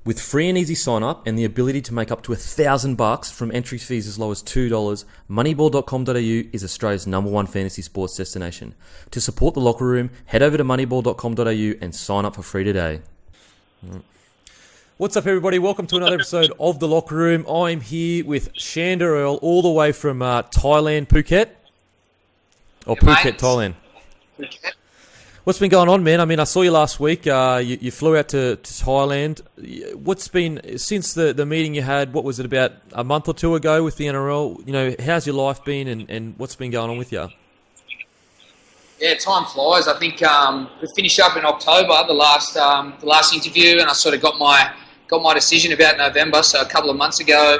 With free and easy sign up and the ability to make up to $1,000 from entry fees as low as $2, moneyball.com.au is Australia's #1 fantasy sports destination. To support the locker room, head over to moneyball.com.au and sign up for free today. What's up, everybody? Welcome to another episode of The Locker Room. I'm here with Sandor Earl, all the way from Thailand, Phuket. Or Phuket, Thailand. Phuket. What's been going on, man? I mean, I saw you last week. You flew out to Thailand. What's been, since the meeting you had, what was it, about a month or two ago with the NRL? You know, how's your life been and what's been going on with you? Yeah, time flies. I think we finished up in October, the last interview, and I sort of got my decision about November, so a couple of months ago.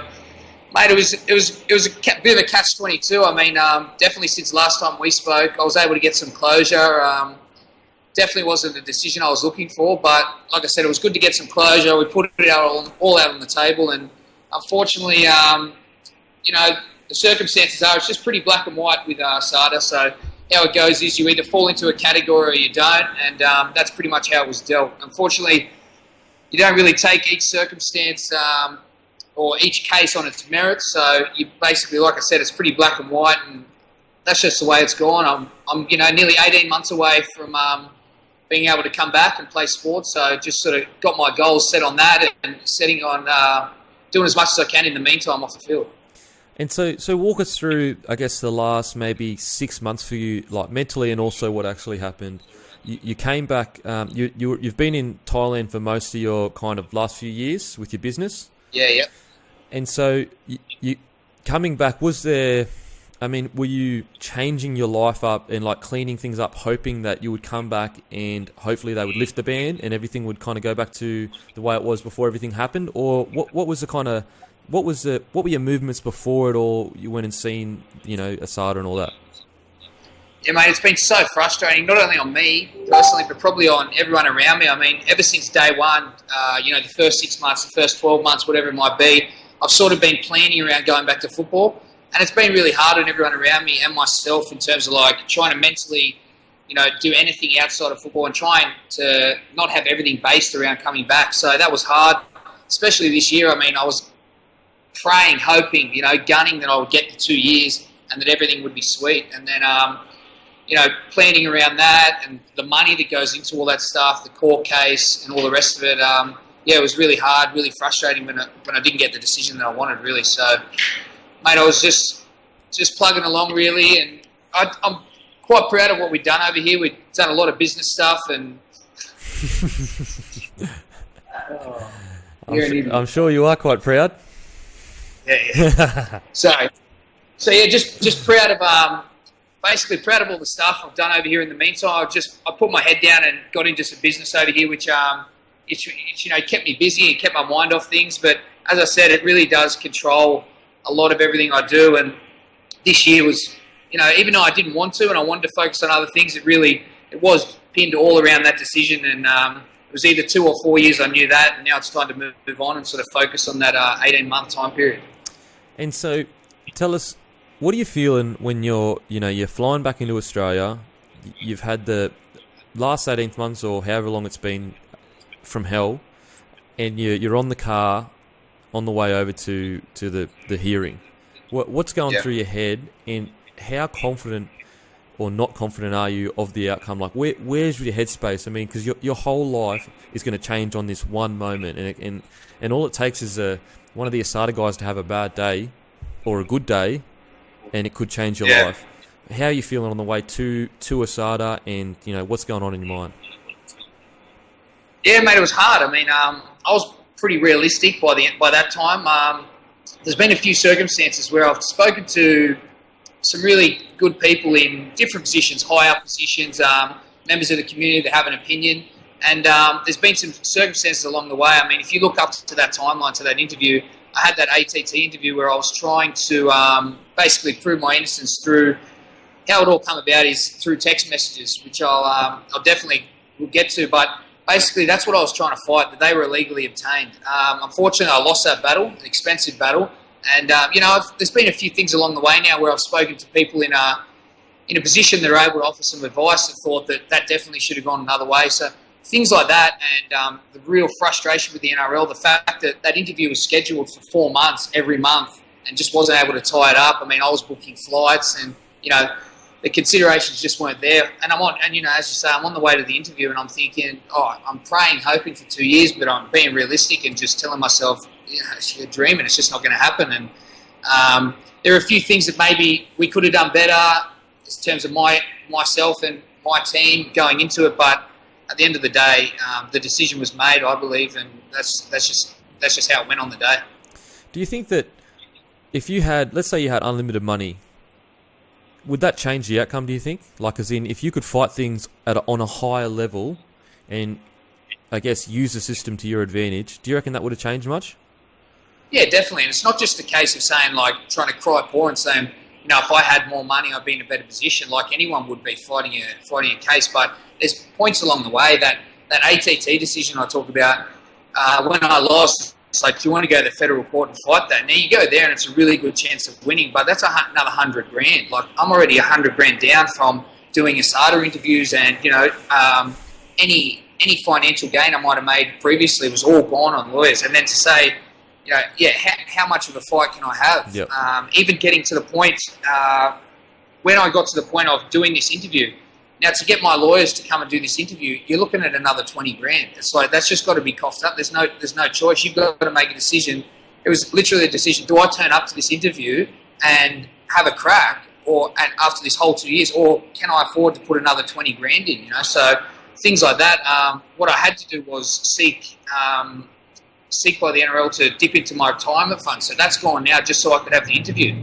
Mate, it was a bit of a catch-22. I mean, definitely since last time we spoke, I was able to get some closure. Definitely wasn't the decision I was looking for, but like I said, it was good to get some closure. We put it all out on the table, and unfortunately, you know, the circumstances are, it's just pretty black and white with Sardar. So how it goes is you either fall into a category or you don't, and that's pretty much how it was dealt. Unfortunately, you don't really take each circumstance or each case on its merits. So you basically, like I said, it's pretty black and white, and that's just the way it's gone. I'm nearly 18 months away from being able to come back and play sports. So just sort of got my goals set on that and setting on doing as much as I can in the meantime off the field. And so walk us through, I guess, the last maybe 6 months for you, like mentally, and also what actually happened. You came back. You've been in Thailand for most of your kind of last few years with your business. Yeah. And so you coming back, was there? I mean, were you changing your life up and like cleaning things up, hoping that you would come back and hopefully they would lift the ban and everything would kind of go back to the way it was before everything happened? Or what was the kind of what were your movements before it all? You went and seen, Asada and all that. Yeah, mate, it's been so frustrating, not only on me personally, but probably on everyone around me. I mean, ever since day one, the first 6 months, the first 12 months, whatever it might be, I've sort of been planning around going back to football. And it's been really hard on everyone around me and myself in terms of like trying to mentally, do anything outside of football and trying to not have everything based around coming back. So that was hard, especially this year. I mean, I was praying, hoping, gunning that I would get the 2 years and that everything would be sweet. And then, planning around that and the money that goes into all that stuff, the court case and all the rest of it. It was really hard, really frustrating when I didn't get the decision that I wanted, really. So, mate, I was just plugging along, really, and I'm quite proud of what we've done over here. We've done a lot of business stuff, and I'm sure you are quite proud. Yeah. so yeah, just proud of basically proud of all the stuff I've done over here. In the meantime, I put my head down and got into some business over here, which it kept me busy and kept my mind off things. But as I said, it really does control a lot of everything I do, and this year was, even though I didn't want to and I wanted to focus on other things, it was pinned all around that decision, and it was either 2 or 4 years I knew that, and now it's time to move on and sort of focus on that 18-month time period. And so, tell us, what are you feeling when you're flying back into Australia? You've had the last 18 months or however long it's been from hell, and you're on the car on the way over to the hearing. What's going through your head, and how confident or not confident are you of the outcome? Like, where's your headspace? I mean, because your whole life is going to change on this one moment, and all it takes is one of the Asada guys to have a bad day or a good day, and it could change your life. How are you feeling on the way to Asada, and what's going on in your mind? Yeah, mate, it was hard. I mean, I was pretty realistic by that time. There's been a few circumstances where I've spoken to some really good people in different positions, high up positions, members of the community that have an opinion, and there's been some circumstances along the way. I mean, if you look up to that timeline, to that interview, I had that ATT interview where I was trying to basically prove my innocence through how it all come about is through text messages, which I'll definitely will get to, but basically, that's what I was trying to fight, that they were illegally obtained. Unfortunately, I lost that battle, an expensive battle. And, there's been a few things along the way now where I've spoken to people in a position that are able to offer some advice and thought that definitely should have gone another way. So things like that, and the real frustration with the NRL, the fact that that interview was scheduled for 4 months every month and just wasn't able to tie it up. I mean, I was booking flights, and the considerations just weren't there. And as you say, I'm on the way to the interview, and I'm thinking, I'm praying, hoping for 2 years, but I'm being realistic and just telling myself, it's a dream, and it's just not going to happen. And there are a few things that maybe we could have done better in terms of myself and my team going into it, but at the end of the day, the decision was made, I believe, and that's just how it went on the day. Do you think that if you had, let's say you had unlimited money, would that change the outcome, do you think? Like, as in, if you could fight things on a higher level and, I guess, use the system to your advantage, do you reckon that would have changed much? Yeah, definitely. And it's not just a case of saying, like, trying to cry poor and saying, if I had more money, I'd be in a better position, like anyone would be fighting a case. But there's points along the way that ATT decision I talk about, when I lost, it's like, do you want to go to the federal court and fight that? Now, you go there and it's a really good chance of winning, but that's another $100,000. Like, I'm already $100,000 down from doing ASADA interviews, and, any financial gain I might have made previously was all gone on lawyers. And then to say, how much of a fight can I have? Yep. Even getting to the point, when I got to the point of doing this interview, now to get my lawyers to come and do this interview, you're looking at another $20,000. It's like, that's just got to be coughed up. There's no choice. You've got to make a decision. It was literally a decision. Do I turn up to this interview and have a crack, and after this whole 2 years, or can I afford to put another $20,000 in? So things like that. What I had to do was seek by the NRL to dip into my retirement fund. So that's gone now, just so I could have the interview.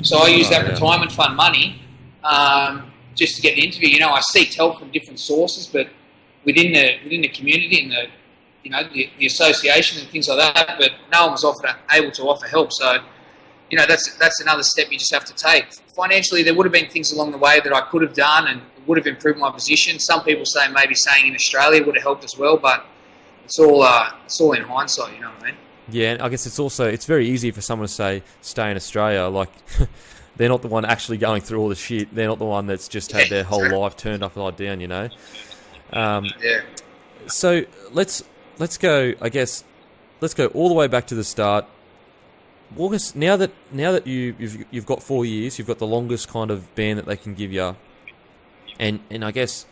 So I used that retirement fund money just to get the interview. I seeked help from different sources, but within the community and the association and things like that. But no one was able to offer help. So that's another step you just have to take. Financially, there would have been things along the way that I could have done and would have improved my position. Some people say maybe staying in Australia would have helped as well, but it's all in hindsight, you know what I mean? Yeah, and I guess it's very easy for someone to say, stay in Australia. Like, they're not the one actually going through all the shit. They're not the one that's just had their whole life turned upside down, Yeah. So let's go, I guess, let's go all the way back to the start. August, now that you've got 4 years, you've got the longest kind of ban that they can give you, and I guess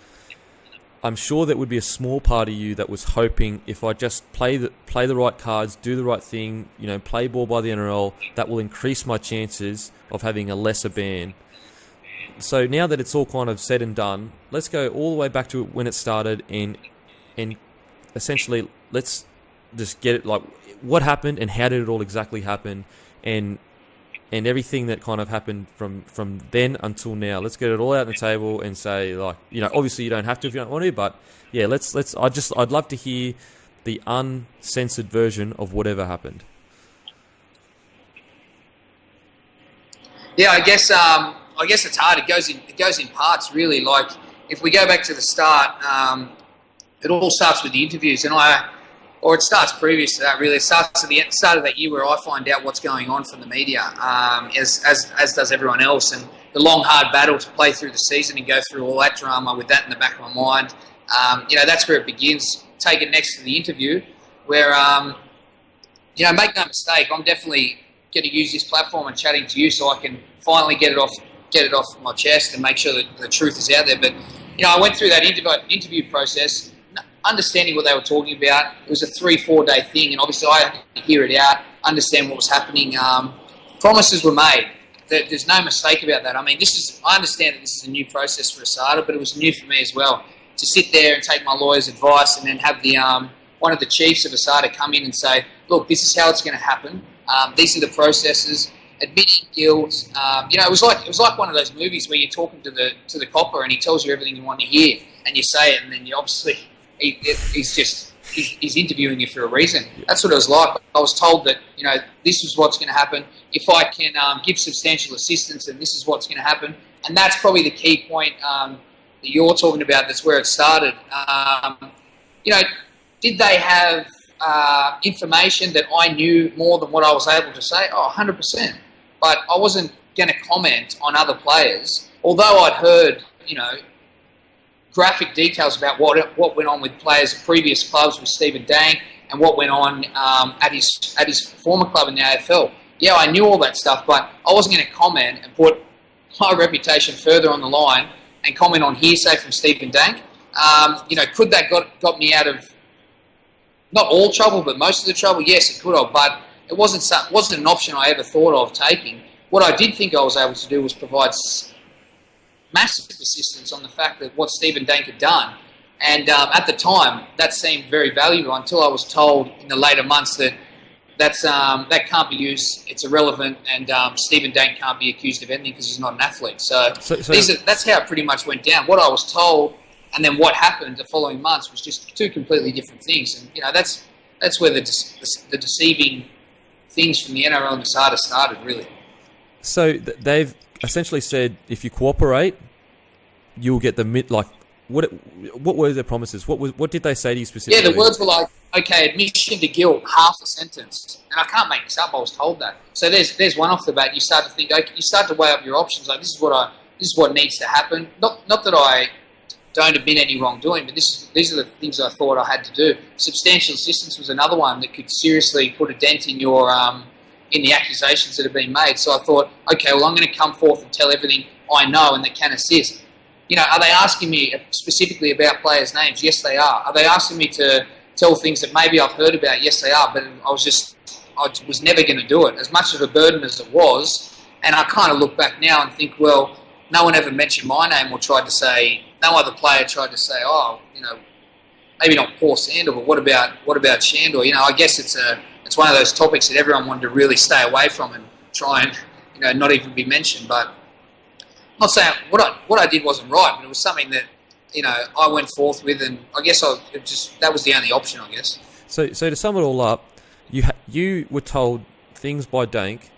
I'm sure there would be a small part of you that was hoping, if I just play the right cards, do the right thing, play ball by the NRL, that will increase my chances of having a lesser ban. So now that it's all kind of said and done, let's go all the way back to when it started, and essentially let's just get it, like, what happened and how did it all exactly happen, and everything that kind of happened from then until now. Let's get it all out on the table and say, like, obviously you don't have to if you don't want to, but yeah, I'd love to hear the uncensored version of whatever happened. Yeah, I guess it's hard. It goes in parts, really. Like, if we go back to the start, it all starts with the interviews, or it starts previous to that, really. It starts at the start of that year, where I find out what's going on from the media, as does everyone else, and the long, hard battle to play through the season and go through all that drama with that in the back of my mind. That's where it begins. Take it next to the interview, where make no mistake, I'm definitely going to use this platform and chatting to you so I can finally get it off my chest and make sure that the truth is out there. But I went through that interview process, understanding what they were talking about. It was a 3-4 day thing, and obviously I had to hear it out, understand what was happening. Promises were made. There's no mistake about that. I mean, I understand that this is a new process for ASADA, but it was new for me as well, to sit there and take my lawyer's advice and then have the one of the chiefs of ASADA come in and say, look, this is how it's going to happen. These are the processes. Admitting guilt. It was like one of those movies where you're talking to the copper and he tells you everything you want to hear, and you say it, and then you obviously he's interviewing you for a reason. That's what it was like. I was told that this is what's going to happen if I can give substantial assistance, and this is what's going to happen. And that's probably the key point that you're talking about. That's where it started. Did they have information that I knew more than what I was able to say? 100%. But I wasn't going to comment on other players, although I'd heard graphic details about what went on with players at previous clubs with Stephen Dank and what went on at his former club in the AFL. Yeah, I knew all that stuff, but I wasn't going to comment and put my reputation further on the line and comment on hearsay from Stephen Dank. Could that got me out of not all trouble, but most of the trouble? Yes, it could have, but it wasn't an option I ever thought of taking. What I did think I was able to do was provide massive assistance on the fact that what Stephen Dank had done. And at the time, that seemed very valuable until I was told in the later months that that can't be used, it's irrelevant, and Stephen Dank can't be accused of anything because he's not an athlete. So that's how it pretty much went down. What I was told and then what happened the following months was just two completely different things. And, that's where the deceiving things from the NRL and the SADA started, really. So they've essentially said if you cooperate, you'll get the what were their promises? What did they say to you specifically? Yeah, the words were like, okay, admission to guilt, half a sentence. And I can't make this up, I was told that. So there's one off the bat. You start to think, okay, you start to weigh up your options, like this is what needs to happen. Not that I don't admit any wrongdoing, but these are the things I thought I had to do. Substantial assistance was another one that could seriously put a dent in your in the accusations that have been made. So I thought, okay, well, I'm going to come forth and tell everything I know and that can assist. Are they asking me specifically about players' names? Yes, they are. Are they asking me to tell things that maybe I've heard about? Yes, they are. But I was never going to do it, as much of a burden as it was. And I kind of look back now and think, well, no one ever mentioned my name or no other player tried to say, maybe not poor Sandor, but what about Sandor? I guess it's one of those topics that everyone wanted to really stay away from and try and not even be mentioned. But I'm not saying what I did wasn't right, but it was something that I went forth with, and I guess that was the only option, I guess. So to sum it all up, you were told things by Dank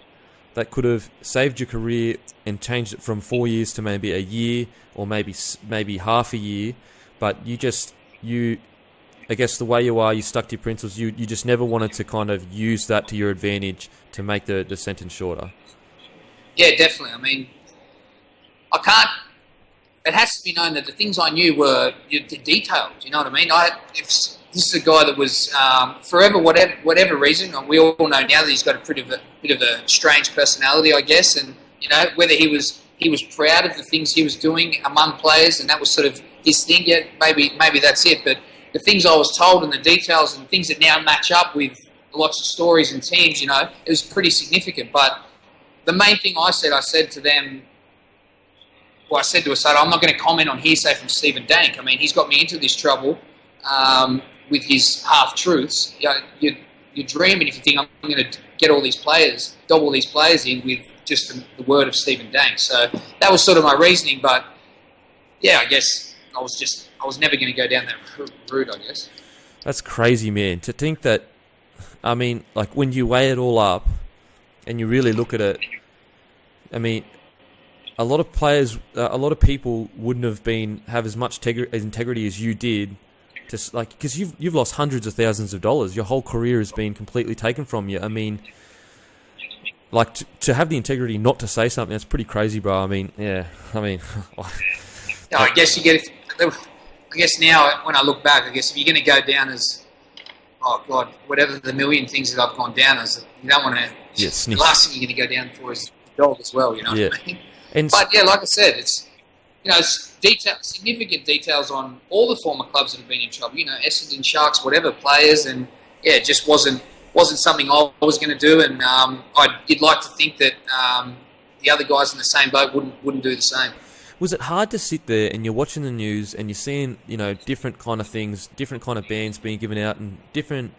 that could have saved your career and changed it from 4 years to maybe a year or maybe half a year, but I guess the way you are, you stuck to your principles. You just never wanted to kind of use that to your advantage to make the sentence shorter. Yeah, definitely. I mean, it has to be known that the things I knew were detailed. You know what I mean? If this is a guy that was forever, whatever reason, we all know now that he's got a bit of a strange personality, I guess, and whether he was proud of the things he was doing among players, and that was sort of his thing. Yeah, maybe that's it. But the things I was told and the details and things that now match up with lots of stories and teams, it was pretty significant. But the main thing I said to them. Well, I said to Asada, I'm not going to comment on hearsay from Stephen Dank. I mean, he's got me into this trouble with his half-truths. You're dreaming if you think I'm going to get all these players, double these players in with just the word of Stephen Dank. So that was sort of my reasoning. But, yeah, I guess I was never going to go down that route, I guess. That's crazy, man. To think that, I mean, like when you weigh it all up and you really look at it, I mean, a lot of people wouldn't have as much integrity as you did, because you've lost hundreds of thousands of dollars. Your whole career has been completely taken from you. I mean, like to have the integrity not to say something, that's pretty crazy, bro. I mean, yeah. I mean, I guess you get. I guess now when I look back, I guess if you're going to go down as, oh God, whatever the million things that I've gone down as, you don't want to. Yeah, the last thing you're going to go down for is dog as well. What I mean? But yeah, like I said, it's significant details on all the former clubs that have been in trouble. Essendon, Sharks, whatever players, and yeah, it just wasn't something I was going to do, and I'd like to think that the other guys in the same boat wouldn't do the same. Was it hard to sit there and you're watching the news and you're seeing different kind of things, different kind of bans being given out, and different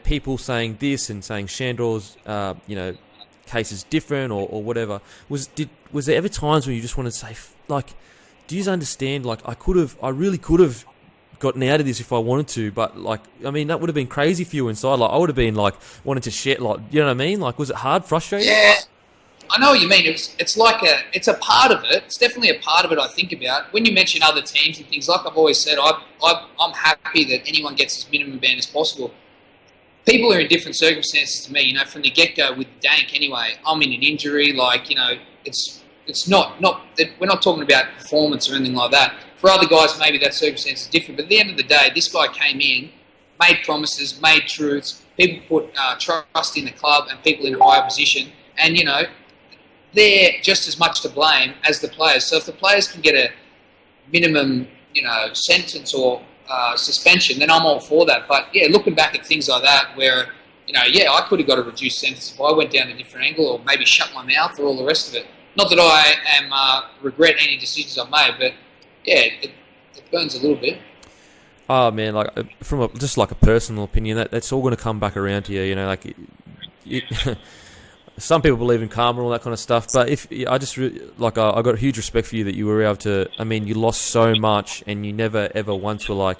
people saying this and saying Shandor's case is different or whatever? Was there ever times when you just want to say, like, do you understand? Like, I really could have gotten out of this if I wanted to, but like, I mean, that would have been crazy for you inside. Like, I would have been like wanting to shit. Like, you know what I mean? Like, was it hard, frustrating? Yeah, I know what you mean. It's a part of it. It's definitely a part of it I think about. When you mention other teams and things, like I've always said, I'm happy that anyone gets as minimum ban as possible. People are in different circumstances to me, from the get-go with Dank anyway. I'm in an injury, it's not that we're not talking about performance or anything like that. For other guys, maybe that circumstance is different. But at the end of the day, this guy came in, made promises, made truths. People put trust in the club and people in a higher position. And, they're just as much to blame as the players. So if the players can get a minimum, sentence or suspension, then I'm all for that. But, yeah, looking back at things like that where, I could have got a reduced sentence if I went down a different angle or maybe shut my mouth or all the rest of it. Not that I am regret any decisions I've made, but, yeah, it burns a little bit. Oh man, from just a personal opinion, that's all going to come back around to you. Some people believe in karma and all that kind of stuff, but I got a huge respect for you that you were able to. I mean, you lost so much, and you never ever once were like,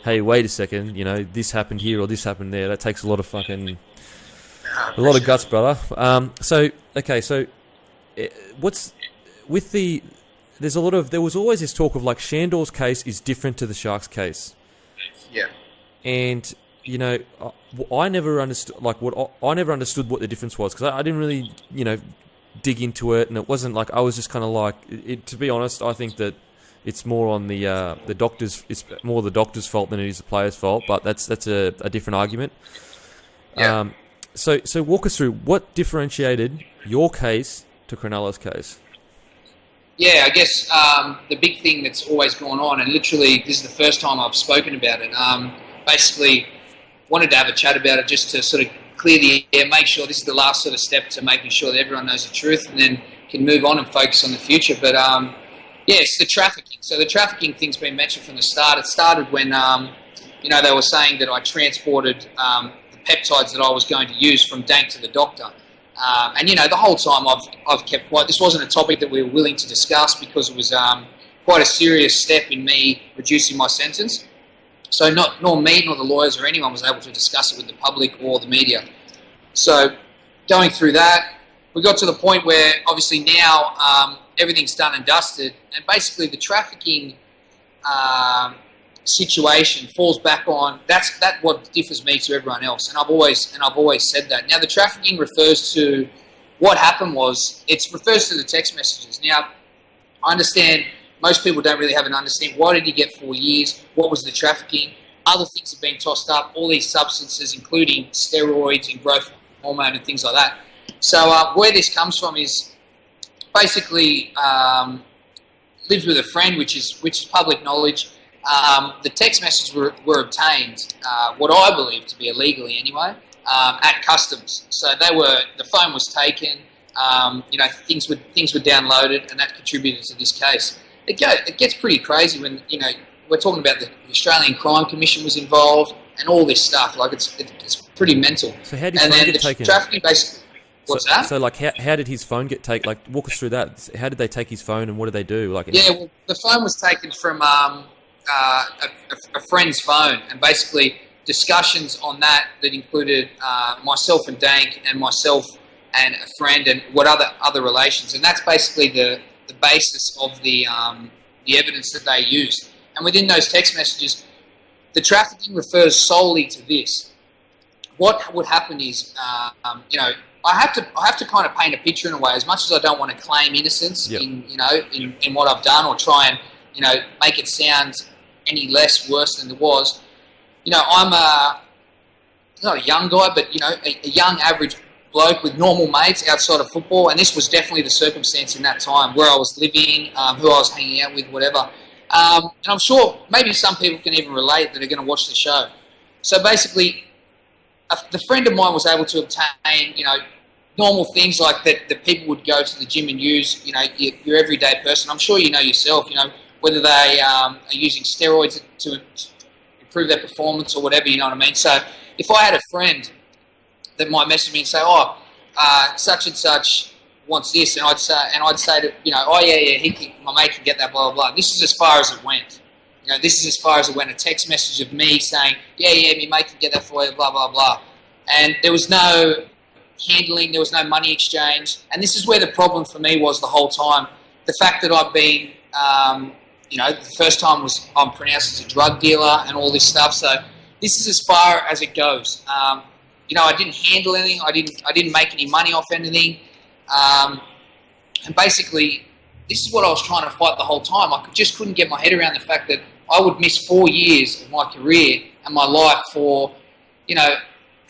"Hey, wait a second, this happened here or this happened there." That takes a lot of a lot of guts, brother. What's with the? There was always this talk of Sandor's case is different to the Sharks case. Yeah. And I never understood I never understood what the difference was because I didn't really dig into it, and it wasn't I was just kind of to be honest, I think that it's more on the doctors. It's more the doctor's fault than it is the player's fault. But that's a different argument. Yeah. So walk us through what differentiated your case to Cronulla's case. Yeah, I guess the big thing that's always gone on, and literally this is the first time I've spoken about it, basically wanted to have a chat about it just to sort of clear the air, make sure this is the last sort of step to making sure that everyone knows the truth and then can move on and focus on the future. But, it's the trafficking. So the trafficking thing's been mentioned from the start. It started when, they were saying that I transported the peptides that I was going to use from Dank to the doctor. The whole time I've kept quiet. This wasn't a topic that we were willing to discuss because it was quite a serious step in me reducing my sentence. So nor me nor the lawyers or anyone was able to discuss it with the public or the media. So going through that, we got to the point where obviously now everything's done and dusted, and basically the trafficking situation falls back on that's what differs me to everyone else, and I've always said that. Now the trafficking refers to what happened it refers to the text messages. Now I understand most people don't really have an understanding. Why did he get 4 years? What was the trafficking? Other things have been tossed up, all these substances including steroids and growth hormone and things like that. So where this comes from is basically lives with a friend, which is public knowledge. The text messages were obtained, what I believe to be illegally anyway, at customs. So the phone was taken, things were downloaded, and that contributed to this case. It gets pretty crazy when we're talking about the Australian Crime Commission was involved and all this stuff. It's pretty mental. So how did his phone get taken? Trafficking basically. What's that? So how did his phone get taken? Walk us through that. How did they take his phone and what did they do? Well, the phone was taken from a friend's phone, and basically discussions on that included myself and Dank and myself and a friend and what other relations, and that's basically the basis of the evidence that they used. And within those text messages, the trafficking refers solely to this. What would happen is, I have to kind of paint a picture in a way. As much as I don't want to claim innocence in what I've done or try and make it sound any less worse than it was. I'm not a young guy, but a young average bloke with normal mates outside of football, and this was definitely the circumstance in that time where I was living, who I was hanging out with, whatever. And I'm sure maybe some people can even relate that are going to watch the show. So basically, the friend of mine was able to obtain, normal things like that people would go to the gym and use, your everyday person. I'm sure you know yourself, whether they are using steroids to improve their performance or whatever, you know what I mean? So if I had a friend that might message me and say, such and such wants this, and I'd say to, my mate can get that, blah, blah, blah. This is as far as it went. This is as far as it went, a text message of me saying, my mate can get that for you, blah, blah, blah. And there was no handling, there was no money exchange. And this is where the problem for me was the whole time. The fact that I've been, the first time was I'm pronounced as a drug dealer and all this stuff. So this is as far as it goes. I didn't handle anything. I didn't make any money off anything. And basically, this is what I was trying to fight the whole time. I just couldn't get my head around the fact that I would miss 4 years of my career and my life for,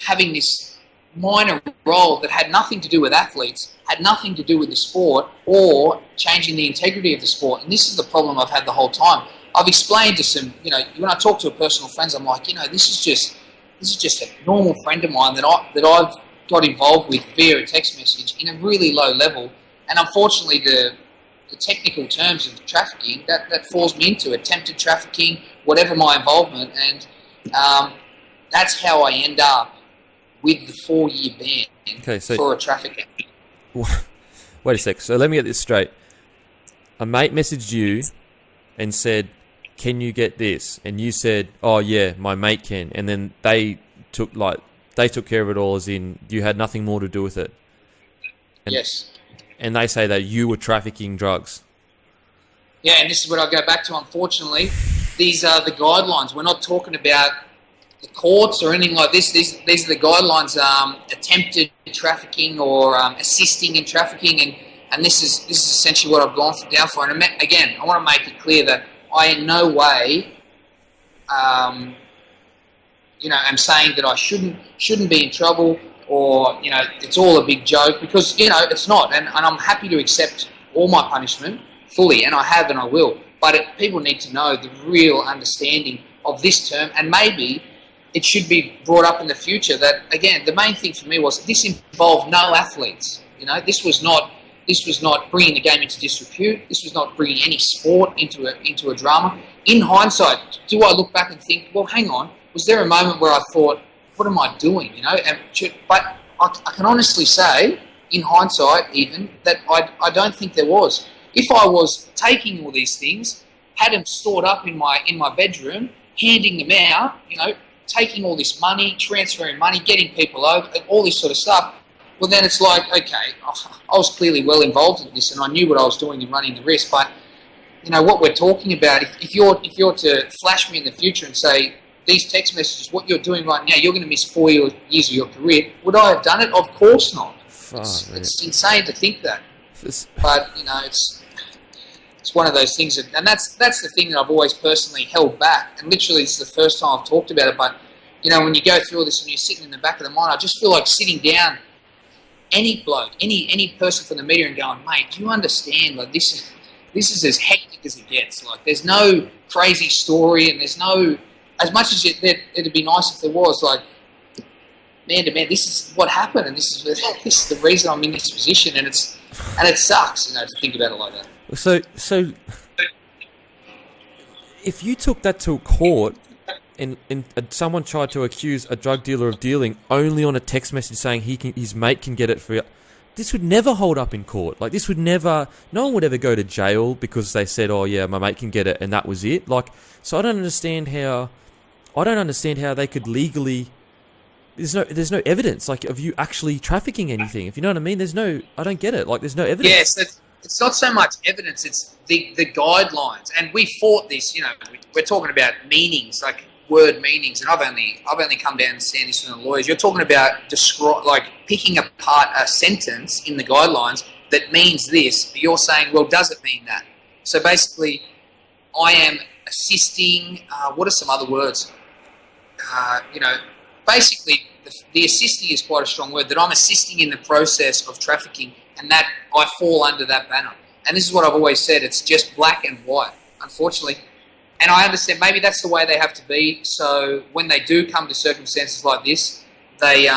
having this minor role that had nothing to do with athletes, had nothing to do with the sport or changing the integrity of the sport. And this is the problem I've had the whole time. I've explained to some, when I talk to personal friends, I'm like, this is just a normal friend of mine that I've got involved with via a text message in a really low level. And unfortunately, the technical terms of trafficking, that falls me into attempted trafficking, whatever my involvement. And that's how I end up with the 4-year ban for a trafficking. Wait a sec. So let me get this straight. A mate messaged you and said, can you get this? And you said, oh yeah, my mate can. And then they took care of it all, as in you had nothing more to do with it. And, yes. And they say that you were trafficking drugs. Yeah, and this is what I go back to, unfortunately. These are the guidelines. We're not talking about the courts or anything like this. These are the guidelines, attempted trafficking or assisting in trafficking. And this is essentially what I've gone down for. And again, I want to make it clear that I in no way, am saying that I shouldn't be in trouble or, it's all a big joke, because, it's not. And I'm happy to accept all my punishment fully, and I have and I will. But people need to know the real understanding of this term, and maybe it should be brought up in the future that, again, the main thing for me was this involved no athletes. This was not bringing the game into disrepute. This was not bringing any sport into a drama. In hindsight, do I look back and think, well, hang on, was there a moment where I thought, what am I doing? But I can honestly say, in hindsight even, that I don't think there was. If I was taking all these things, had them stored up in my bedroom, handing them out, taking all this money, transferring money, getting people over, all this sort of stuff, well, then it's like, okay, I was clearly well involved in this and I knew what I was doing and running the risk. But, what we're talking about, if you're to flash me in the future and say, these text messages, what you're doing right now, you're going to miss 4 years of your career, would I have done it? Of course not. It's insane to think that. But, it's one of those things, and that's the thing that I've always personally held back. And literally, it's the first time I've talked about it. But, when you go through all this and you're sitting in the back of the mind, I just feel like sitting down any bloke, any person from the media and going, mate, do you understand? Like, this is as hectic as it gets. Like, there's no crazy story, and there's no, as much as it'd be nice if there was, like, man to man, this is what happened, and this is the reason I'm in this position, and it sucks, to think about it like that. So if you took that to court and someone tried to accuse a drug dealer of dealing only on a text message saying his mate can get it for you, this would never hold up in court. Like, this would never, no one would ever go to jail because they said, oh yeah, my mate can get it, and that was it. Like, so I don't understand how they could legally, there's no evidence, like, of you actually trafficking anything, if you know what I mean. I don't get it. Like, there's no evidence. Yes, it's not so much evidence, it's the guidelines. And we fought this, we're talking about meanings, like word meanings, and I've only come down and understand this from the lawyers. You're talking about picking apart a sentence in the guidelines that means this, but you're saying, well, does it mean that? So basically, I am assisting, what are some other words? Basically, the assisting is quite a strong word, that I'm assisting in the process of trafficking, and that I fall under that banner. And this is what I've always said, it's just black and white, unfortunately. And I understand maybe that's the way they have to be, so when they do come to circumstances like this, they,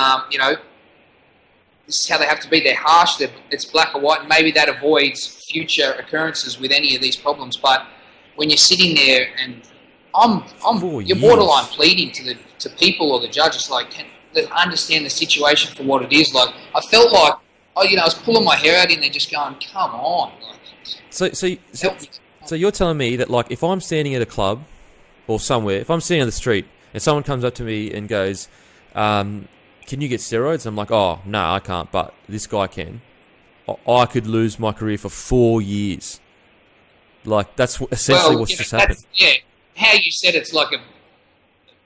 this is how they have to be. They're harsh, it's black or white, and maybe that avoids future occurrences with any of these problems. But when you're sitting there and you're borderline pleading to people or the judges, like, can they understand the situation for what it is? Like, I felt like, I was pulling my hair out in there just going, come on. Like, so you're telling me that, like, if I'm standing at a club or somewhere, if I'm sitting on the street and someone comes up to me and goes, can you get steroids? I'm like, oh, no, I can't, but this guy can. I could lose my career for 4 years. Like, that's essentially what's just happened. Yeah, how you said it's like a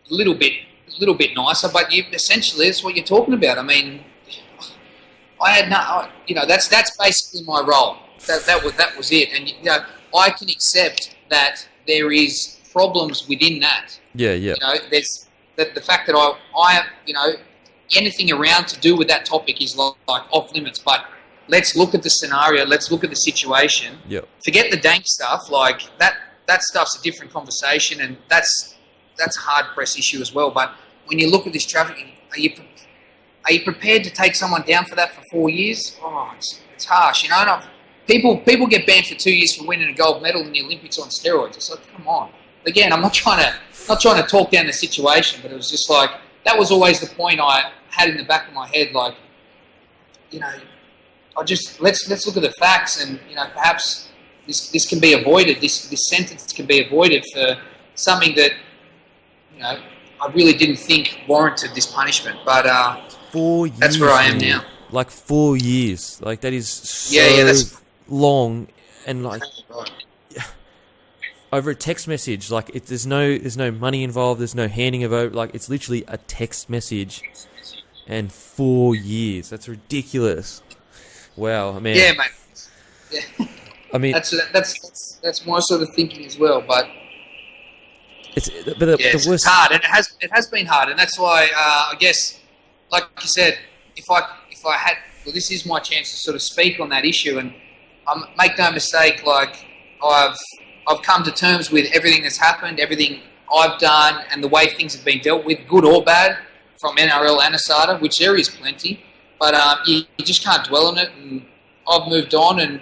little bit nicer, but essentially it's what you're talking about. I mean, I had no, that's basically my role. That was it. And I can accept that there is problems within that. Yeah, yeah. There's the fact that I anything around to do with that topic is like off limits. But let's look at the scenario. Let's look at the situation. Yeah. Forget the dank stuff. Like that stuff's a different conversation, and that's a hard press issue as well. But when you look at this trafficking, are you prepared to take someone down for that for 4 years? Oh, it's harsh, And people get banned for 2 years for winning a gold medal in the Olympics on steroids. It's like, come on. Again, I'm not trying to talk down the situation, but it was just like that was always the point I had in the back of my head. Like, let's look at the facts, and perhaps this can be avoided. This sentence can be avoided for something that I really didn't think warranted this punishment. But 4 years. That's where I am now. Like 4 years. Like that is so that's long, and like over a text message. Like there's no money involved. There's no handing of over. Like it's literally a text message, and 4 years. That's ridiculous. Wow, man. Yeah, mate. Yeah. I mean, that's my sort of thinking as well. But the worst. It's hard, and it has been hard, and that's why I guess, like you said, if I had, well, this is my chance to sort of speak on that issue, and make no mistake, like I've come to terms with everything that's happened, everything I've done, and the way things have been dealt with, good or bad, from NRL and ASADA, which there is plenty, but you just can't dwell on it. And I've moved on, and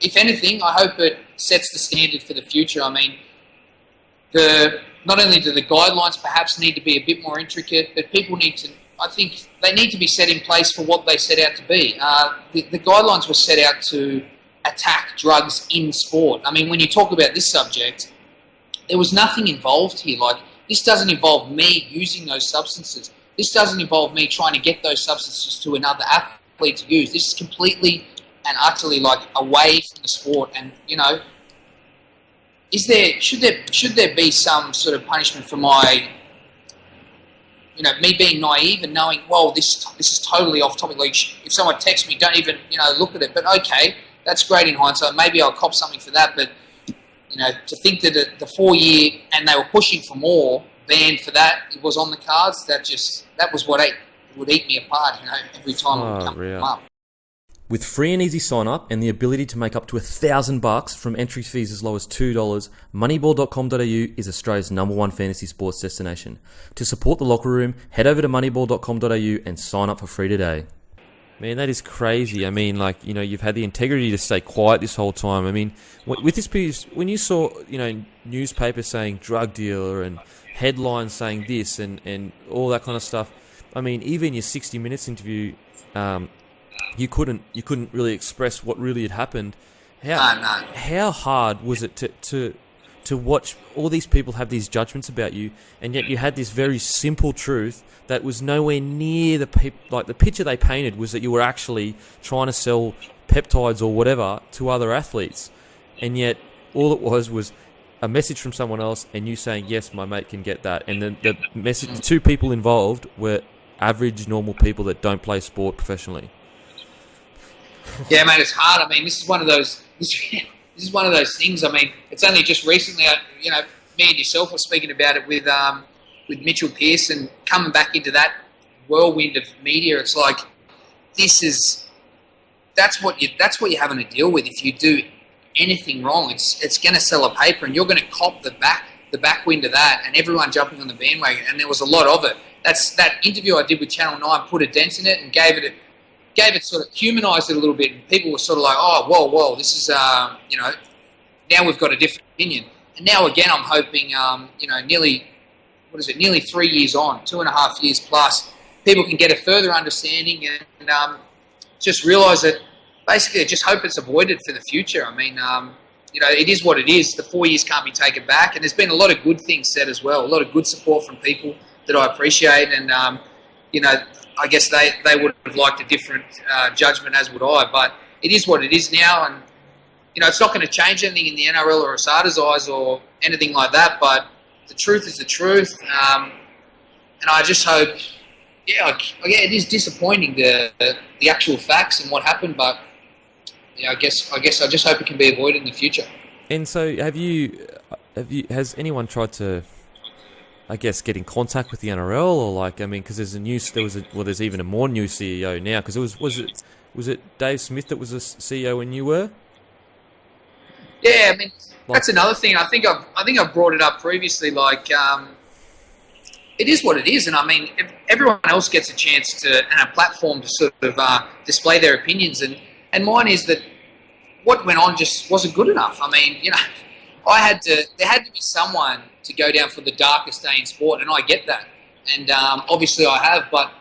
if anything, I hope it sets the standard for the future. I mean, not only do the guidelines perhaps need to be a bit more intricate, but people need to. I think they need to be set in place for what they set out to be. The guidelines were set out to attack drugs in sport. I mean, when you talk about this subject, there was nothing involved here. Like, this doesn't involve me using those substances. This doesn't involve me trying to get those substances to another athlete to use. This is completely and utterly like away from the sport. And should there be some sort of punishment for my, me being naive and knowing, well, this is totally off topic. Like, if someone texts me, don't even look at it. But okay, that's great in hindsight. Maybe I'll cop something for that. But to think that the 4 year, and they were pushing for more, ban for that, it was on the cards. That was what would eat me apart. Every time it would come up. With free and easy sign up and the ability to make up to $1,000 from entry fees as low as $2, moneyball.com.au is Australia's #1 fantasy sports destination. To support the locker room, head over to moneyball.com.au and sign up for free today. Man, that is crazy. I mean, like, you've had the integrity to stay quiet this whole time. I mean, with this piece, when you saw, newspapers saying drug dealer and headlines saying this and all that kind of stuff, I mean, even your 60 Minutes interview, you couldn't really express what really had happened. How hard was it to watch all these people have these judgments about you, and yet you had this very simple truth that was nowhere near the picture they painted was that you were actually trying to sell peptides or whatever to other athletes, and yet all it was a message from someone else and you saying, yes, my mate can get that, and the message, the two people involved were average normal people that don't play sport professionally. Yeah, mate, it's hard. I mean, this is one of those. This is one of those things. I mean, it's only just recently, me and yourself were speaking about it with Mitchell Pearson, coming back into that whirlwind of media. It's like that's what you're having to deal with. If you do anything wrong, it's going to sell a paper, and you're going to cop the backwind of that, and everyone jumping on the bandwagon. And there was a lot of it. That interview I did with Channel 9 put a dent in it and gave it sort of humanised it a little bit, and people were sort of like, oh, whoa, this is, now we've got a different opinion. And now again, I'm hoping, nearly 3 years on, 2.5 years plus, people can get a further understanding and just realise that basically I just hope it's avoided for the future. I mean, it is what it is. The 4 years can't be taken back, and there's been a lot of good things said as well, a lot of good support from people that I appreciate, and, I guess they would have liked a different judgment, as would I. But it is what it is now, and it's not going to change anything in the NRL or ASADA's eyes or anything like that. But the truth is the truth, and I just hope. Yeah, it is disappointing the actual facts and what happened, but I guess I just hope it can be avoided in the future. And so, has anyone tried to, I guess, get in contact with the NRL, or like, I mean, because there's even a more new CEO now, because was it Dave Smith that was a CEO when you were? Yeah, I mean, that's another thing. I think I've brought it up previously. Like, it is what it is, and I mean, if everyone else gets a chance to and a platform to sort of display their opinions, and mine is that what went on just wasn't good enough. I mean, there had to be someone to go down for the darkest day in sport, and I get that, and obviously I have, but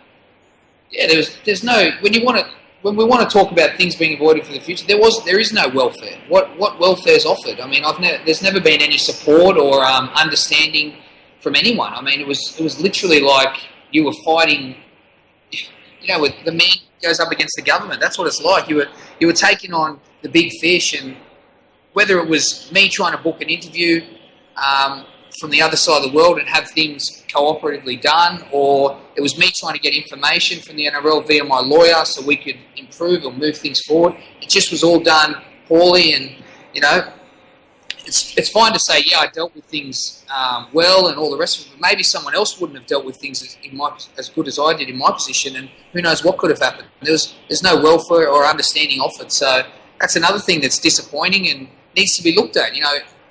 yeah, there's no when we want to talk about things being avoided for the future, there is no welfare. What welfare is offered? I mean, there's never been any support or understanding from anyone. I mean, it was literally like you were fighting, with the man goes up against the government. That's what it's like. You were taking on the big fish, and whether it was me trying to book an interview from the other side of the world and have things cooperatively done, or it was me trying to get information from the NRL via my lawyer so we could improve or move things forward. It just was all done poorly, and it's fine to say, yeah, I dealt with things well and all the rest of it, but maybe someone else wouldn't have dealt with things as good as I did in my position, and who knows what could have happened. There's no welfare or understanding offered, so that's another thing that's disappointing and needs to be looked at.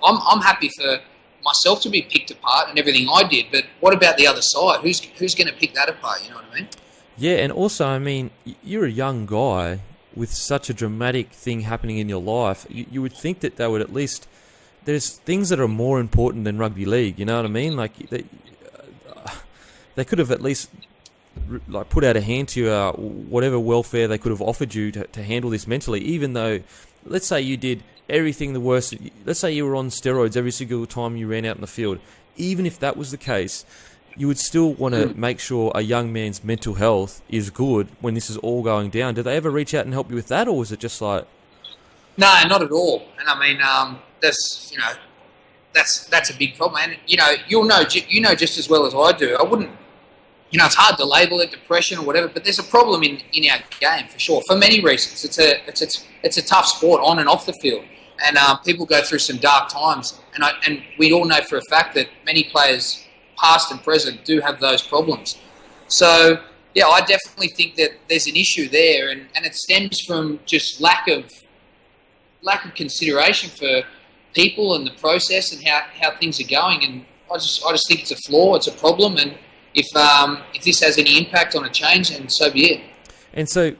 I'm happy for myself to be picked apart and everything I did, but what about the other side? Who's going to pick that apart? You know what I mean? Yeah, and also, I mean, you're a young guy with such a dramatic thing happening in your life. You would think that they would at least... There's things that are more important than rugby league, you know what I mean? Like, they could have at least like put out a hand to you, whatever welfare they could have offered you to handle this mentally, even though, let's say you did everything the worst. Let's say you were on steroids every single time you ran out in the field. Even if that was the case, you would still want to make sure a young man's mental health is good when this is all going down. Did they ever reach out and help you with that, or was it just like... No, not at all. And I mean, that's a big problem. And you know just as well as I do. I wouldn't. It's hard to label it depression or whatever, but there's a problem in our game for sure, for many reasons. It's a tough sport on and off the field, and people go through some dark times. And we all know for a fact that many players, past and present, do have those problems. So yeah, I definitely think that there's an issue there, and it stems from just lack of consideration for people and the process and how things are going. And I just think it's a flaw, it's a problem, and if this has any impact on a change, then so be it. And so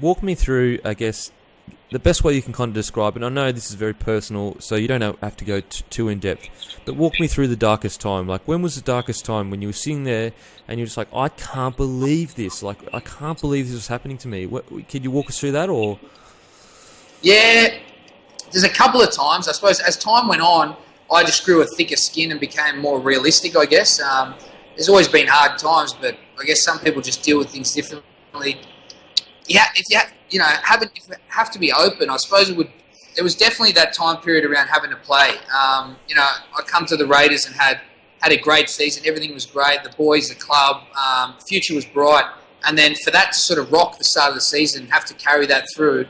walk me through, I guess, the best way you can kind of describe it. I know this is very personal, so you don't have to go too in depth, but walk me through the darkest time. Like, when was the darkest time when you were sitting there and you're just like, I can't believe this. Like, I can't believe this is happening to me. Can you walk us through that, or... Yeah, there's a couple of times. I suppose as time went on, I just grew a thicker skin and became more realistic, I guess. There's always been hard times, but I guess some people just deal with things differently. Yeah, if you have to be open, I suppose it was definitely that time period around having to play. I come to the Raiders and had a great season. Everything was great. The boys, the club, the future was bright. And then for that to sort of rock the start of the season, have to carry that through,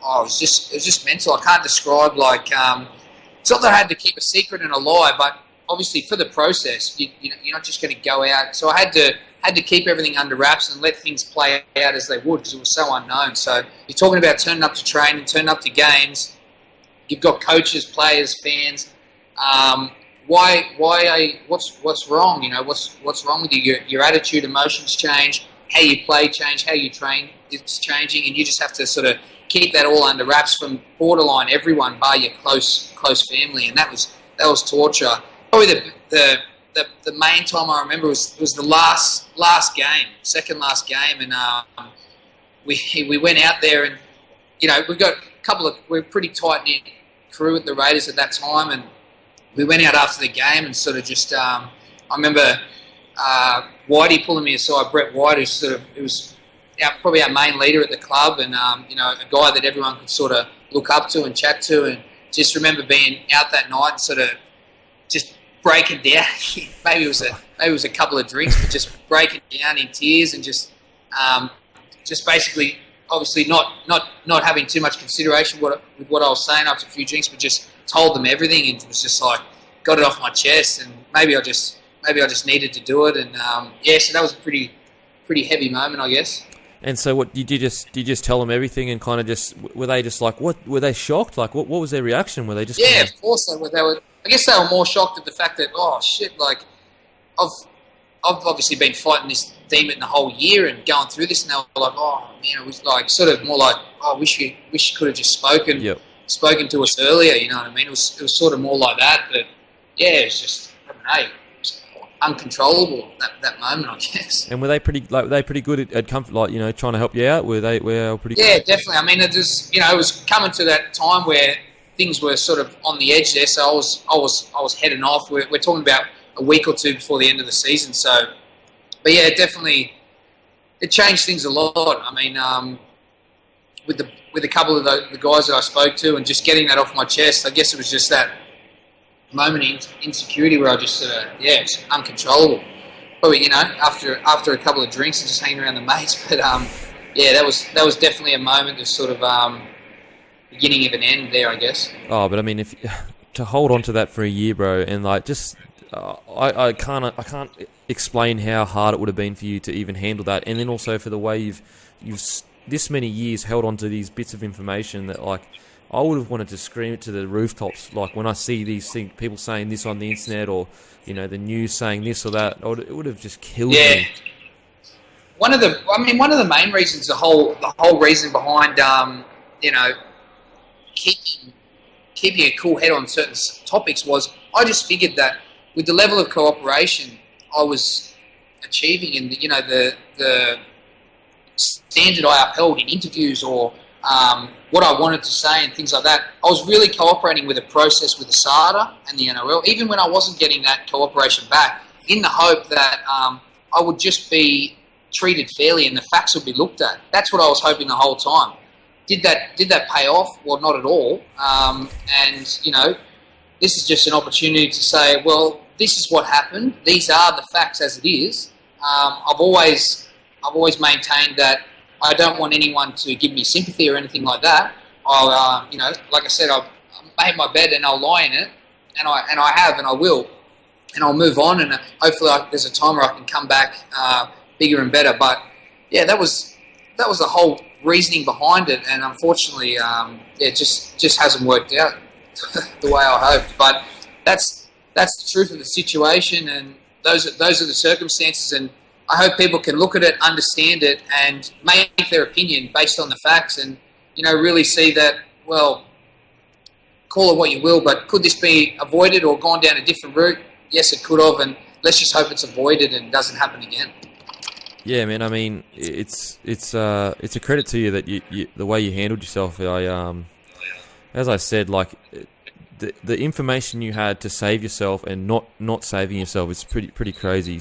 it was just mental. I can't describe, like, it's not that I had to keep a secret and a lie, but obviously for the process, you're not just going to go out. So I had to keep everything under wraps and let things play out as they would, because it was so unknown. So you're talking about turning up to training, turning up to games. You've got coaches, players, fans. What's wrong? What's wrong with you? Your attitude, emotions change. How you play change. How you train is changing, and you just have to sort of keep that all under wraps from borderline everyone bar your close family, and that was torture. Probably the main time I remember was the last game, second last game, and we went out there, and we've got we're a pretty tight knit crew at the Raiders at that time, and we went out after the game and sort of just I remember Whitey pulling me aside, Brett White, who was probably our main leader at the club, and a guy that everyone could sort of look up to and chat to, and just remember being out that night and sort of just breaking down. maybe it was a couple of drinks, but just breaking down in tears, and just basically obviously not having too much consideration with what I was saying after a few drinks, but just told them everything, and it was just like got it off my chest, and maybe I just needed to do it, and so that was a pretty heavy moment, I guess. And so, what did you just tell them everything, and kind of just were they just like what were they shocked? Like what was their reaction? Were they just of course they were. I guess they were more shocked at the fact that like I've obviously been fighting this demon the whole year and going through this, and they were like, it was like sort of more like, wish you could have just spoken to us earlier. You know what I mean? It was sort of more like that, but it was just I don't know. Uncontrollable that moment, I guess. And were they pretty good at comfort, like trying to help you out? Were they pretty? Yeah, definitely. I mean, it was coming to that time where things were sort of on the edge there. So I was heading off. We're talking about a week or two before the end of the season. So, but yeah, definitely, it changed things a lot. I mean, with a couple of the guys that I spoke to, and just getting that off my chest, I guess it was just that moment of insecurity where I just it's uncontrollable. Probably after a couple of drinks and just hanging around the mates. But that was definitely a moment of sort of beginning of an end there, I guess. Oh, but I mean, if to hold on to that for a year, bro, and like just I can't explain how hard it would have been for you to even handle that, and then also for the way you've this many years held on to these bits of information that like. I would have wanted to scream it to the rooftops, like when I see these things, people saying this on the internet, or the news saying this or that. It would have just killed me. One of the main reasons, the whole reason behind keeping a cool head on certain topics was I just figured that with the level of cooperation I was achieving, and the standard I upheld in interviews or what I wanted to say and things like that, I was really cooperating with the process with the SADA and the NRL, even when I wasn't getting that cooperation back, in the hope that I would just be treated fairly and the facts would be looked at. That's what I was hoping the whole time. Did that pay off? Well, not at all. And this is just an opportunity to say, well, this is what happened. These are the facts as it is. I've always maintained that I don't want anyone to give me sympathy or anything like that. I'll, like I said, I've made my bed and I'll lie in it, and I have, and I will, and I'll move on, and hopefully there's a time where I can come back bigger and better. But yeah, that was the whole reasoning behind it, and unfortunately, it just hasn't worked out the way I hoped. But that's the truth of the situation, and those are the circumstances, and I hope people can look at it, understand it, and make their opinion based on the facts, and really see that, well, call it what you will, but could this be avoided or gone down a different route? Yes, it could have, and let's just hope it's avoided and doesn't happen again. Yeah, man. I mean, it's a credit to you that you the way you handled yourself. As I said, like the information you had to save yourself and not saving yourself is pretty crazy.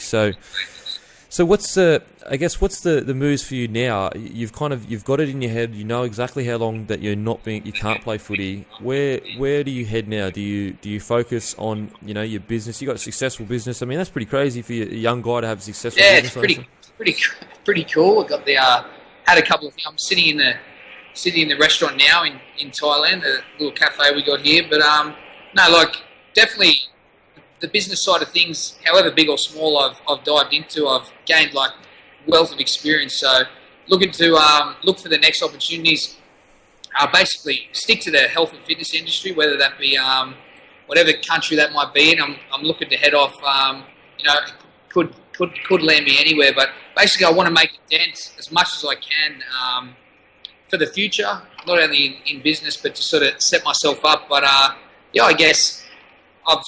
So what's the moves for you now? You've got it in your head. You know exactly how long that you can't play footy. Where do you head now? Do you focus on your business? You got a successful business. I mean, that's pretty crazy for a young guy to have a successful business. Yeah, it's pretty cool. I got had a couple of things. I'm sitting in the restaurant now in Thailand, a little cafe we got here. But definitely. The business side of things, however big or small, I've dived into. I've gained wealth of experience. So looking to look for the next opportunities. Basically stick to the health and fitness industry, whether that be whatever country that might be in. I'm looking to head off. It could land me anywhere, but basically I want to make a dent as much as I can for the future, not only in business but to sort of set myself up. But I guess.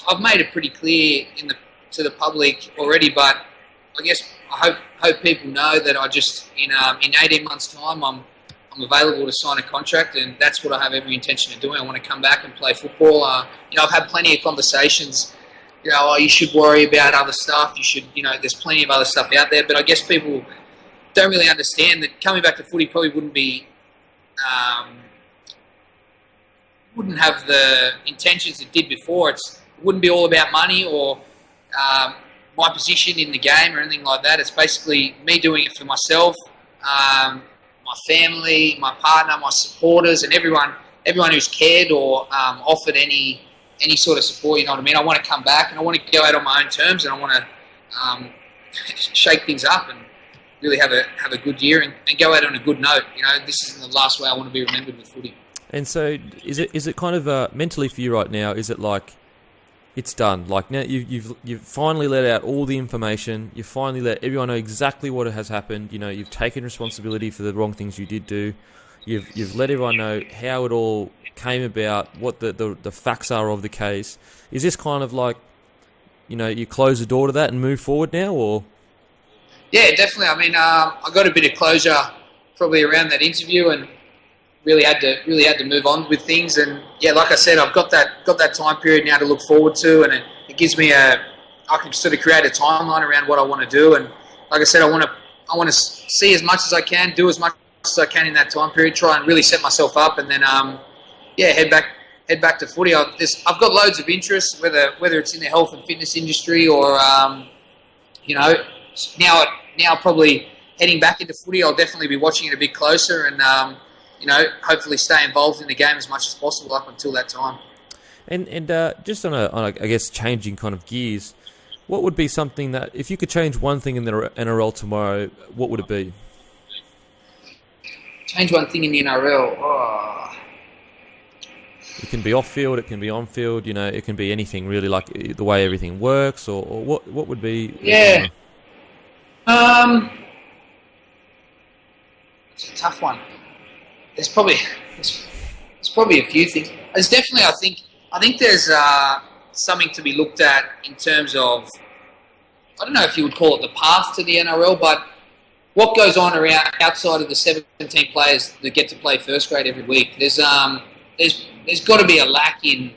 I've made it pretty clear to the public already, but I guess I hope people know that I just in 18 months' time I'm available to sign a contract, and that's what I have every intention of doing. I want to come back and play football. I've had plenty of conversations. You should worry about other stuff. You should, there's plenty of other stuff out there, but I guess people don't really understand that coming back to footy probably wouldn't be. Wouldn't have the intentions it did before. It wouldn't be all about money or my position in the game or anything like that. It's basically me doing it for myself, my family, my partner, my supporters, and everyone who's cared or offered any sort of support. You know what I mean? I want to come back and I want to go out on my own terms, and I want to shake things up and really have a good year and go out on a good note. You know, this isn't the last way I want to be remembered with footy. And so, is it kind of mentally for you right now? Is it like it's done? Like now you've finally let out all the information. You finally let everyone know exactly what has happened. You know, you've taken responsibility for the wrong things you did do. You've let everyone know how it all came about, what the facts are of the case. Is this kind of like, you know, you close the door to that and move forward now, or? Yeah, definitely. I mean, I got a bit of closure probably around that interview, and really had to move on with things. And yeah, like I said, I've got that time period now to look forward to, and it gives me I can sort of create a timeline around what I want to do. And like I said, I want to see as much as I can, do as much as I can in that time period, try and really set myself up, and then head back to footy. I've got loads of interest, whether it's in the health and fitness industry or you know, now probably heading back into footy. I'll definitely be watching it a bit closer, and you know, hopefully stay involved in the game as much as possible up until that time. And just on a I guess changing kind of gears, what would be something that if you could change one thing in the NRL tomorrow, what would it be? Change one thing in the NRL. Oh. It can be off field, it can be on field. You know, it can be anything really, like the way everything works, or what would be? Yeah. It's a tough one. There's probably a few things. There's definitely, I think there's something to be looked at in terms of, I don't know if you would call it the path to the NRL, but what goes on around outside of the 17 players that get to play first grade every week. There's got to be a lack in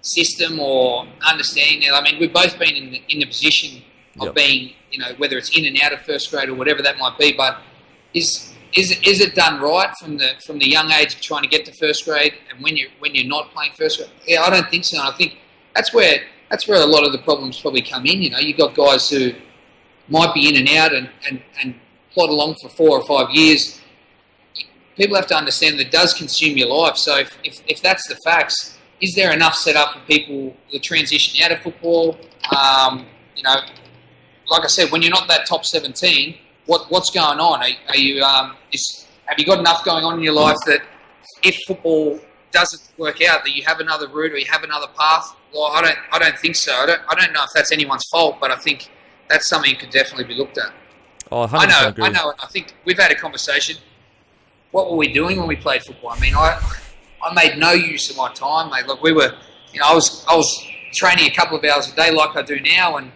system or understanding there. I mean, we've both been in the position of being, you know, whether it's in and out of first grade or whatever that might be, but is it done right from the young age of trying to get to first grade, and when you're not playing first grade? Yeah, I don't think so. I think that's where a lot of the problems probably come in. You know, you've got guys who might be in and out and plod along for 4 or 5 years. People have to understand that it does consume your life. So if that's the facts, is there enough set up for people to transition out of football? You know, like I said, when you're not that top 17, what's going on? Are you have you got enough going on in your life that if football doesn't work out, that you have another route or you have another path? Well, I don't think so. I don't know if that's anyone's fault, but I think that's something that could definitely be looked at. Oh, I know, and I think we've had a conversation. What were we doing when we played football? I mean, I made no use of my time, mate. Look, we were, you know, I was training a couple of hours a day like I do now, and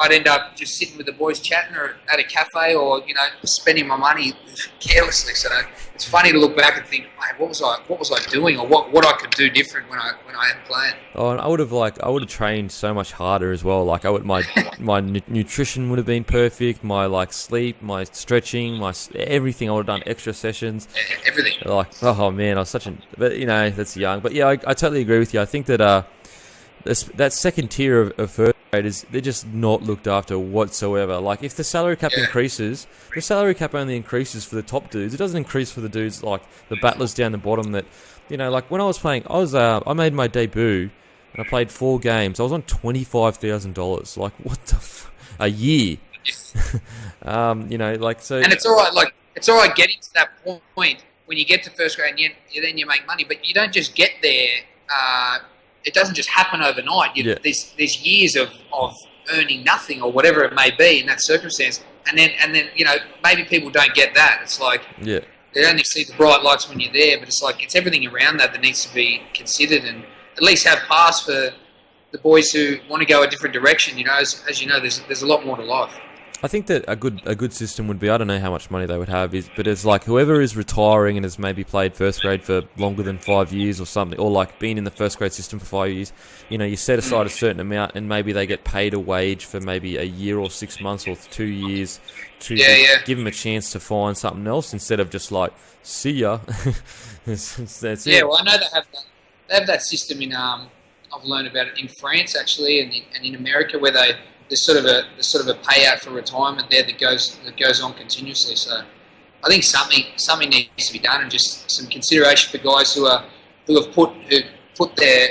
I'd end up just sitting with the boys chatting or at a cafe, or, you know, spending my money carelessly. So it's funny to look back and think, mate, what was I doing, or what I could do different when I hadn't played. Oh, and I would have trained so much harder as well. Like my nutrition would have been perfect. My sleep, my stretching, my everything. I would have done extra sessions. Everything. Like, oh man, I was but you know, that's young. But yeah, I totally agree with you. I think that that second tier of first graders, they're just not looked after whatsoever. Like, if the salary cap increases, the salary cap only increases for the top dudes. It doesn't increase for the dudes like the battlers down the bottom. That, you know, like when I was playing, I made my debut and I played 4 games. I was on $25,000. Like, what the a year? You know, like, so. And it's all right. Like, it's all right getting to that point when you get to first grade and then you make money, but you don't just get there. It doesn't just happen overnight. There's years of earning nothing or whatever it may be in that circumstance, and then you know, maybe people don't get that. It's like they only see the bright lights when you're there, but it's like it's everything around that needs to be considered, and at least have pass for the boys who want to go a different direction. You know, as you know, there's a lot more to life. I think that a good system would be, I don't know how much money they would have, but it's like whoever is retiring and has maybe played first grade for longer than 5 years or something, or like been in the first grade system for 5 years, you know, you set aside a certain amount and maybe they get paid a wage for maybe a year or 6 months or 2 years to give them a chance to find something else instead of just like, see ya. That's it. Well, I know they have that system in, I've learned about it in France actually, and in America, where there's sort of a payout for retirement there that goes on continuously. So I think something needs to be done, and just some consideration for guys who have put their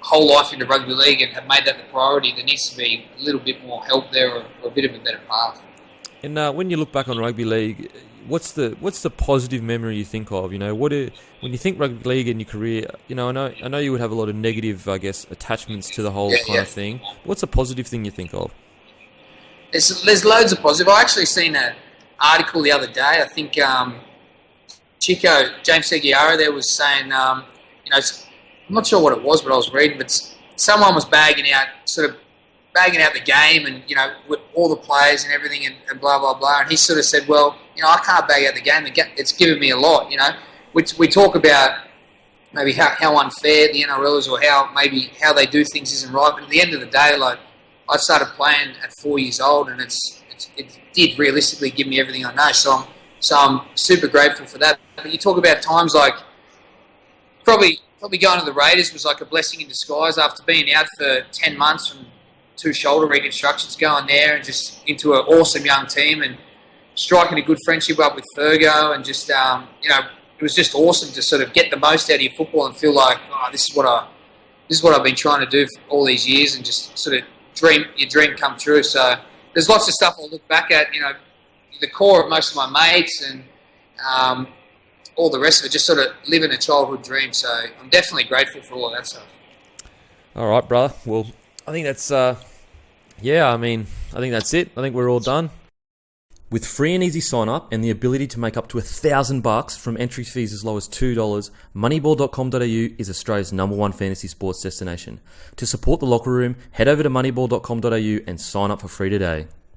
whole life into rugby league and have made that the priority. There needs to be a little bit more help there, or a bit of a better path. And when you look back on rugby league, what's the positive memory you think of? You know, when you think rugby league in your career, you know, I know you would have a lot of negative, I guess, attachments to the whole kind of thing. What's a positive thing you think of? There's loads of positive. I actually seen an article the other day. I think James Seguiara there was saying, you know, I'm not sure what it was, but I was reading, but someone was bagging out the game, and, you know, with all the players and everything, and blah blah blah. And he sort of said, well, you know, I can't bag out the game. It's given me a lot. You know, we talk about maybe how unfair the NRL is, or how they do things isn't right. But at the end of the day, like, I started playing at 4 years old, and it did realistically give me everything I know. So I'm super grateful for that. But you talk about times like probably going to the Raiders was like a blessing in disguise after being out for 10 months from 2 shoulder reconstructions, going there and just into an awesome young team and striking a good friendship up with Fergo, and just you know, it was just awesome to sort of get the most out of your football and feel like, oh, this is what I've been trying to do for all these years, and just sort of your dream come true. So there's lots of stuff I'll look back at, you know, the core of most of my mates and all the rest of it, just sort of living a childhood dream. So I'm definitely grateful for all of that stuff. All right, brother. Well, I think that's I think that's it. I think we're all done. With free and easy sign up and the ability to make up to $1,000 from entry fees as low as $2, moneyball.com.au is Australia's #1 fantasy sports destination. To support the locker room, head over to moneyball.com.au and sign up for free today.